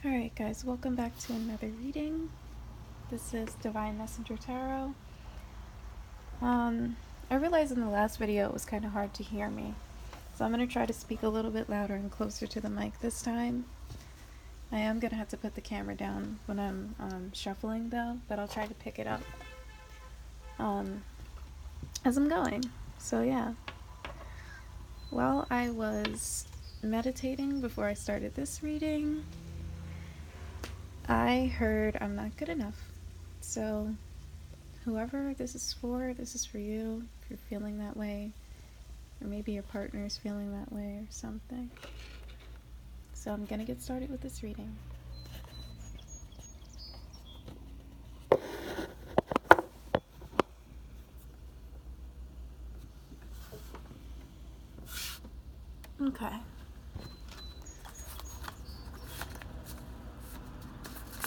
Alright guys, welcome back to another reading. This is Divine Messenger Tarot. I realized in the last video it was kind of hard to hear me, so I'm going to try to speak a little bit louder and closer to the mic this time. I am going to have to put the camera down when I'm shuffling though, but I'll try to pick it up as I'm going. So yeah, while I was meditating before I started this reading, I heard I'm not good enough. So whoever this is for you, if you're feeling that way, or maybe your partner is feeling that way or something. So I'm gonna get started with this reading. Okay.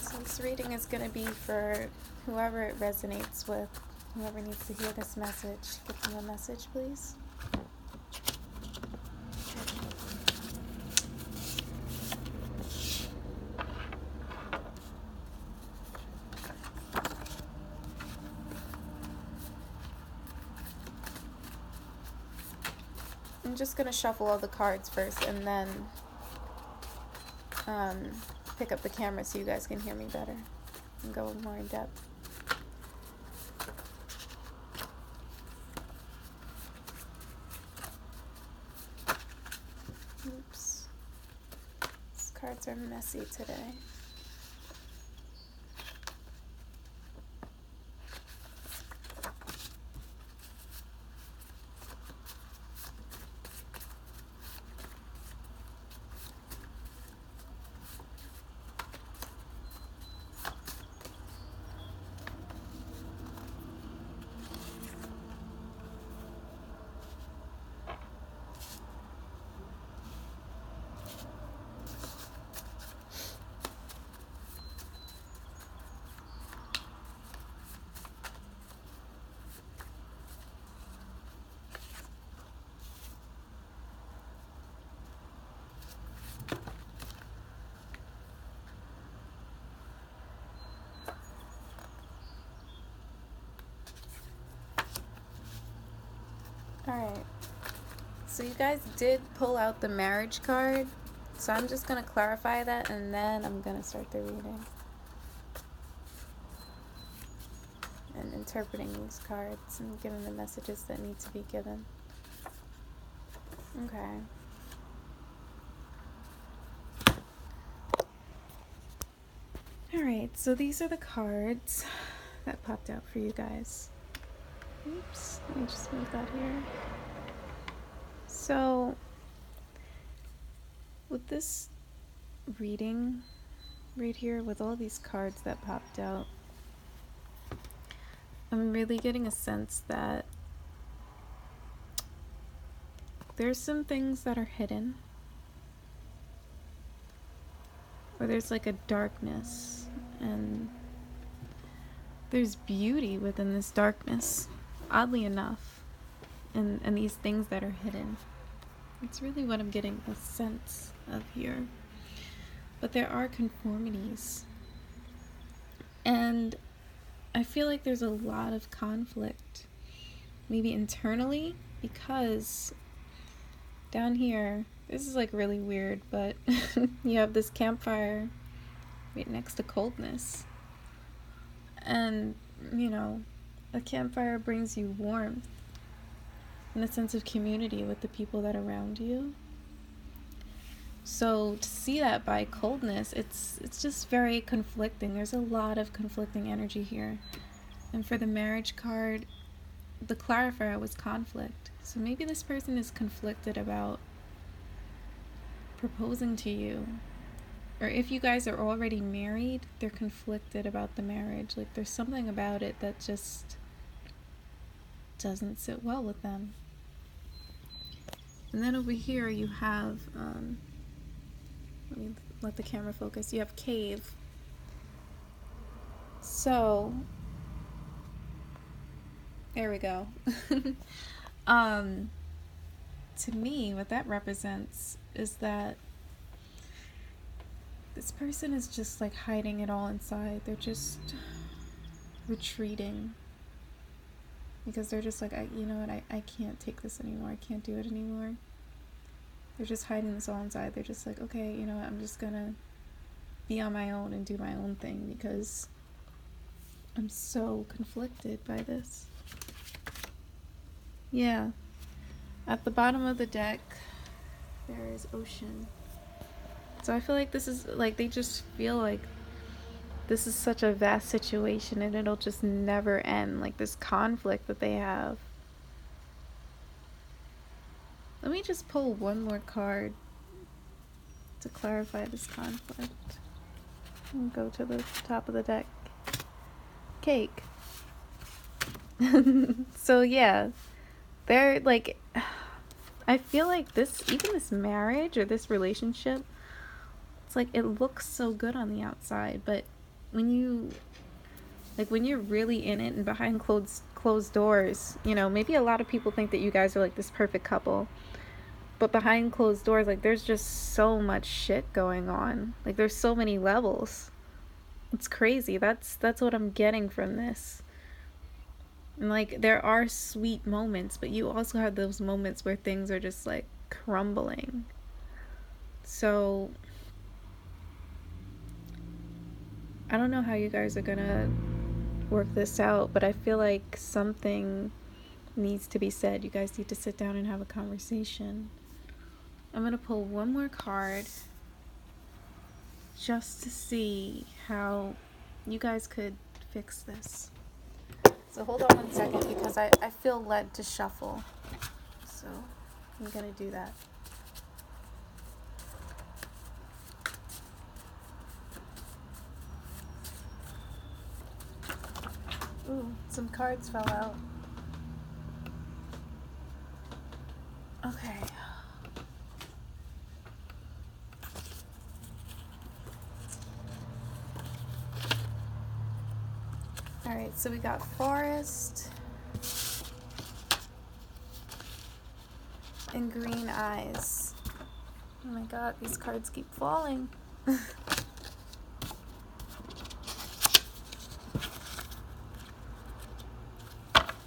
So this reading is gonna be for whoever it resonates with, whoever needs to hear this message. Give them a message, please. I'm just gonna shuffle all the cards first and then pick up the camera so you guys can hear me better and go more in depth. Oops. These cards are messy today. Alright, so you guys did pull out the marriage card, so I'm just going to clarify that and then I'm going to start the reading and interpreting these cards and giving the messages that need to be given. Okay. Alright, so these are the cards that popped out for you guys. Oops, let me just move that here. So, with this reading right here, with all these cards that popped out, I'm really getting a sense that there's some things that are hidden, or there's like a darkness, and there's beauty within this darkness, oddly enough, and these things that are hidden. It's really what I'm getting a sense of here. But there are conformities. And I feel like there's a lot of conflict, maybe internally, because down here, this is like really weird, but you have this campfire right next to coldness. And, you know, a campfire brings you warmth and a sense of community with the people that are around you. So to see that by coldness, it's just very conflicting. There's a lot of conflicting energy here. And for the marriage card, the clarifier was conflict. So maybe this person is conflicted about proposing to you. Or if you guys are already married, they're conflicted about the marriage. Like there's something about it that just doesn't sit well with them. And then over here you have, let me let the camera focus. You have cave. So, there we go. To me, what that represents is that This person is just like hiding it all inside. They're just retreating because they're just like, you know what, I can't take this anymore. I can't do it anymore. They're just hiding this all inside. They're just like, okay, you know what, I'm just gonna be on my own and do my own thing because I'm so conflicted by this. Yeah. At the bottom of the deck, there is ocean. So I feel like this is like, they just feel like this is such a vast situation and it'll just never end. Like this conflict that they have. Let me just pull one more card to clarify this conflict. And go to the top of the deck. Cake. So yeah, they're like, I feel like this, even this marriage or this relationship, it's like it looks so good on the outside, but when you're really in it and behind closed doors, you know, maybe a lot of people think that you guys are like this perfect couple, but behind closed doors, like there's just so much shit going on. Like there's so many levels. It's crazy. That's what I'm getting from this. And like there are sweet moments, but you also have those moments where things are just like crumbling. So I don't know how you guys are gonna work this out, but I feel like something needs to be said. You guys need to sit down and have a conversation. I'm gonna pull one more card just to see how you guys could fix this. So hold on 1 second because I feel led to shuffle. So I'm gonna do that. Ooh, some cards fell out. Okay. Alright, so we got Forest and Green Eyes. Oh my god, these cards keep falling.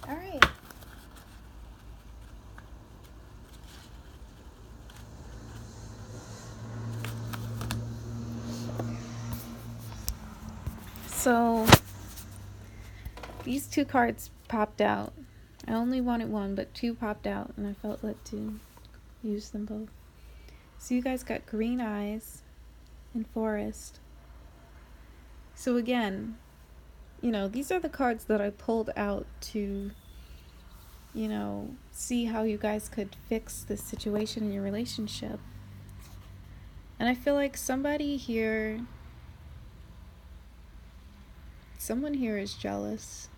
Alright. So these two cards popped out. I only wanted one, but two popped out, and I felt led to use them both. So you guys got Green Eyes and Forest. So again, you know, these are the cards that I pulled out to, you know, see how you guys could fix this situation in your relationship. And I feel like someone here is jealous.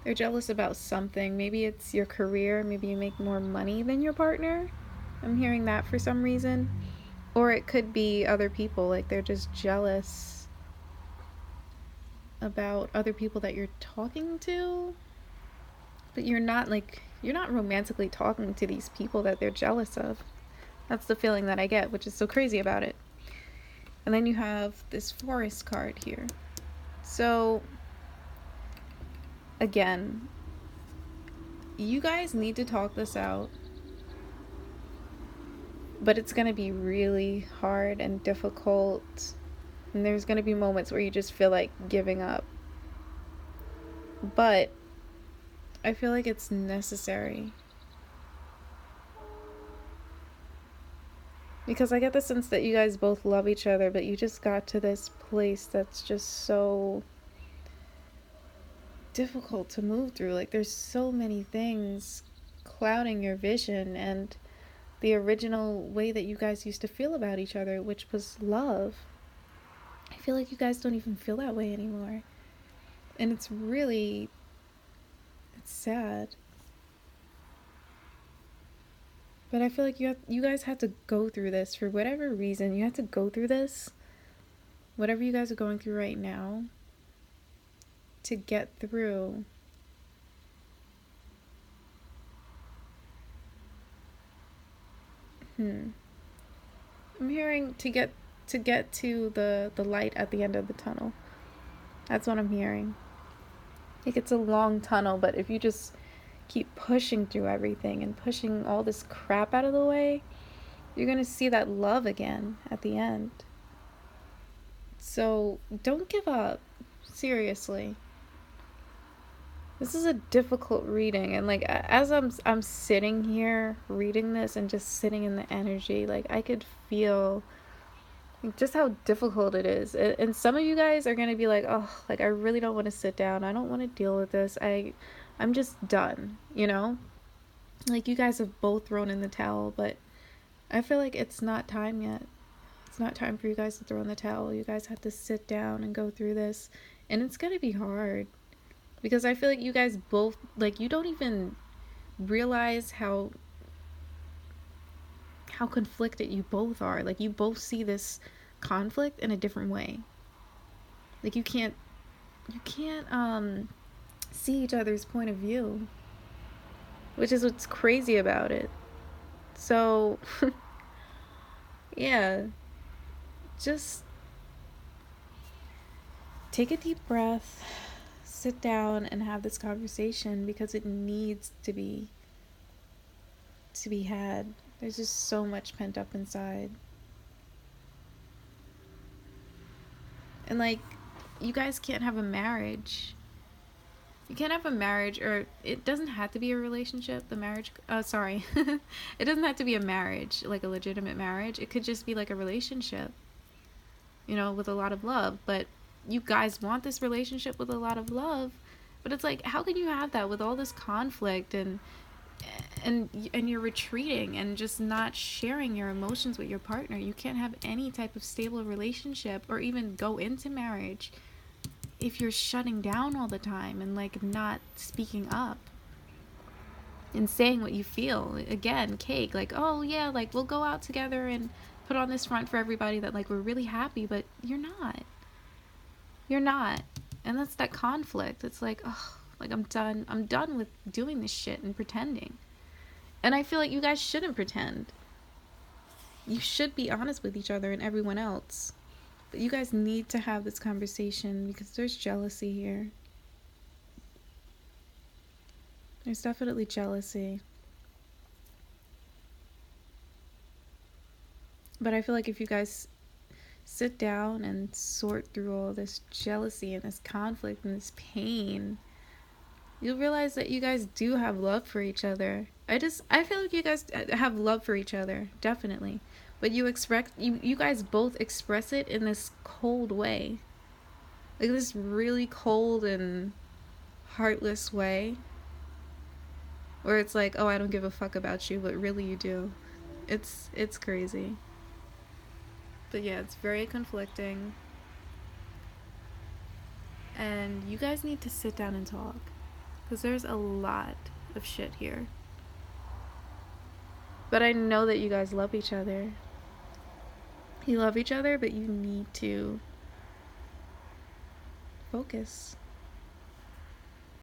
They're jealous about something. Maybe it's your career. Maybe you make more money than your partner. I'm hearing that for some reason. Or it could be other people. Like they're just jealous about other people that you're talking to. But you're not romantically talking to these people that they're jealous of. That's the feeling that I get, which is so crazy about it. And then you have this Forest card here. So again, you guys need to talk this out, but it's going to be really hard and difficult, and there's going to be moments where you just feel like giving up, but I feel like it's necessary, because I get the sense that you guys both love each other, but you just got to this place that's just so difficult to move through. Like there's so many things clouding your vision and the original way that you guys used to feel about each other, which was love. I feel like you guys don't even feel that way anymore, and it's sad. But I feel like you guys have to go through this for whatever reason. You have to go through this, whatever you guys are going through right now, to get through. I'm hearing to get to get to the light at the end of the tunnel. That's what I'm hearing. Like, it's a long tunnel, but if you just keep pushing through everything and pushing all this crap out of the way, you're gonna see that love again at the end. So don't give up. Seriously. This is a difficult reading, and like as I'm sitting here reading this and just sitting in the energy, like I could feel just how difficult it is. And some of you guys are gonna be like, oh, like I really don't want to sit down. I don't want to deal with this. I'm just done, you know? Like you guys have both thrown in the towel, but I feel like it's not time yet. It's not time for you guys to throw in the towel. You guys have to sit down and go through this, and it's gonna be hard. Because I feel like you guys both, like, you don't even realize how conflicted you both are. Like, you both see this conflict in a different way. Like, you can't see each other's point of view, which is what's crazy about it. So, yeah, just take a deep breath, sit down and have this conversation, because it needs to be had. There's just so much pent up inside. And like, you guys can't have a marriage. You can't have a marriage, or it doesn't have to be a relationship. The marriage, it doesn't have to be a marriage, like a legitimate marriage. It could just be like a relationship, you know, with a lot of love. But you guys want this relationship with a lot of love, but it's like, how can you have that with all this conflict and you're retreating and just not sharing your emotions with your partner? You can't have any type of stable relationship or even go into marriage if you're shutting down all the time and like not speaking up and saying what you feel. Again, cake, like, oh yeah, like we'll go out together and put on this front for everybody that like we're really happy, but you're not. And that's that conflict. It's like, oh, like I'm done with doing this shit and pretending. And I feel like you guys shouldn't pretend. You should be honest with each other and everyone else. But you guys need to have this conversation, because there's jealousy here. There's definitely jealousy. But I feel like if you guys sit down and sort through all this jealousy and this conflict and this pain, you'll realize that you guys do have love for each other. I feel like you guys have love for each other, definitely. But you guys both express it in this cold way. Like this really cold and heartless way. Where it's like, oh, I don't give a fuck about you, but really you do. It's crazy. But yeah, it's very conflicting. And you guys need to sit down and talk. Because there's a lot of shit here. But I know that you guys love each other. You love each other, but you need to focus.